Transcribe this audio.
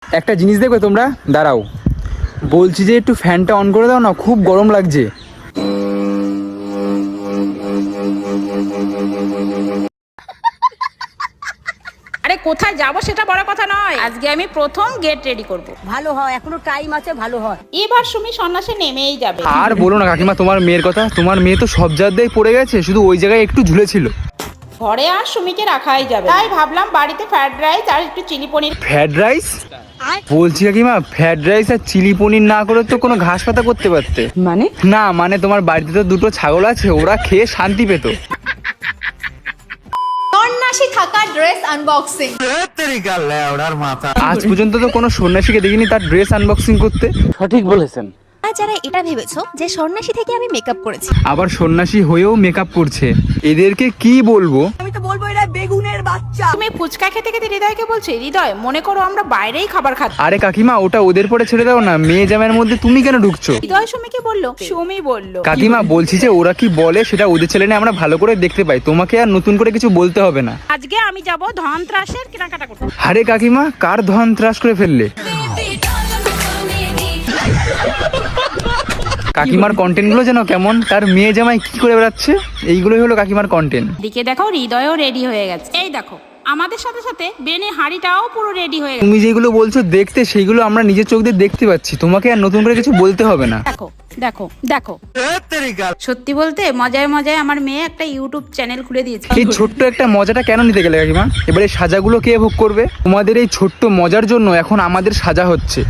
একটা জিনিস দেখবে তোমরা, দাঁড়াও, বলছি যে একটু ফ্যানটা অন করে দাও না, খুব গরম লাগছে। আরে কোথায় যাব সেটা বড় কথা নয়, আজকে আমি প্রথম গেট রেডি করব। ভালো হয়, এখনো টাইম আছে, ভালো হয়। এবার সুমি সন্ন্যাসে নেমেই যাবে। আর বলো না কাকিমা তোমার মেয়ের কথা, তোমার মেয়ে তো সব জায়গায় পড়ে গেছে, শুধু ওই জায়গায় একটু ঝুলেছিল। ঘরে আর সুমিকে রাখাই যাবে, তাই ভাবলাম বাড়িতে ফ্রাইড রাইস আর একটু চিলি পনির। Fried rice? বলছি কাকিমা, ফ্রাইড রাইস আর চিলি পনির না করে তো কোনো ঘাস পাতা করতে পারতে। মানে? না মানে তোমার বাড়িতে তো দুটো ছাগল আছে, ওরা খেয়ে শান্তি পেত। সন্ন্যাসী থাকা ড্রেস আনবক্সিং। আজ পর্যন্ত তো কোনো সন্ন্যাসীকে দেখিনি তার ড্রেস আনবক্সিং করতে। সঠিক বলেছেন। আর যারা এটা ভেবেছো যে সন্ন্যাসী থেকে আমি মেকআপ করেছি, আবার সন্ন্যাসী হয়েও মেকআপ করছে, এদেরকে কি বলবো? আমি তো বলবো এরা বেগুনের বাচ্চা। তুমি ফুচকা খেতে খেতে হৃদয়কে বলছে, হৃদয় মনে করো আমরা বাইরেই খাবার খাচ্ছি। আরে কাকিমা ওটা ওদের পরে ছেড়ে দাও না, মেয়ে জামাইয়ের মধ্যে তুমি কেন ঢুকছো? হৃদয় সুমিকে বললো, সুমি বলল। কাকিমা বলছি যে ওরা কি বলে সেটা ওদের চ্যানেলে আমরা ভালো করে দেখতে পাই, তোমাকে আর নতুন করে কিছু বলতে হবে না। আজকে আমি যাব ধনত্রাসের কেনাকাটা করতে। আরে কাকিমা কার ধন ত্রাস করে ফেললে? কাকিমার কন্টেন্ট গুলো যেন কেমন, তার মেয়ে জামাই কি করে বেড়াচ্ছে, এইগুলোই হলো কাকিমার কন্টেন্ট। দিকে দেখো হৃদয়ও রেডি হয়ে গেছে, এই দেখো আমাদের সাথে সাথে বেনে হাড়িটাও পুরো রেডি হয়ে গেছে। তুমি যেগুলো বলছো দেখতে, সেইগুলো আমরা নিজের চোখ দিয়ে দেখতে পাচ্ছি, তোমাকে আর নতুন করে কিছু বলতে হবে না। দেখো দেখো দেখো, সত্যি বলতে মজায় মজায় আমার মেয়ে একটা ইউটিউব চ্যানেল খুলে দিয়েছে। এই ছোট্ট একটা মজাটা কেন নিতে গেলে কাকিমা? এবারে সাজাগুলো কে ভোগ করবে? তোমাদের এই ছোট্ট মজার জন্য এখন আমাদের সাজা হচ্ছে।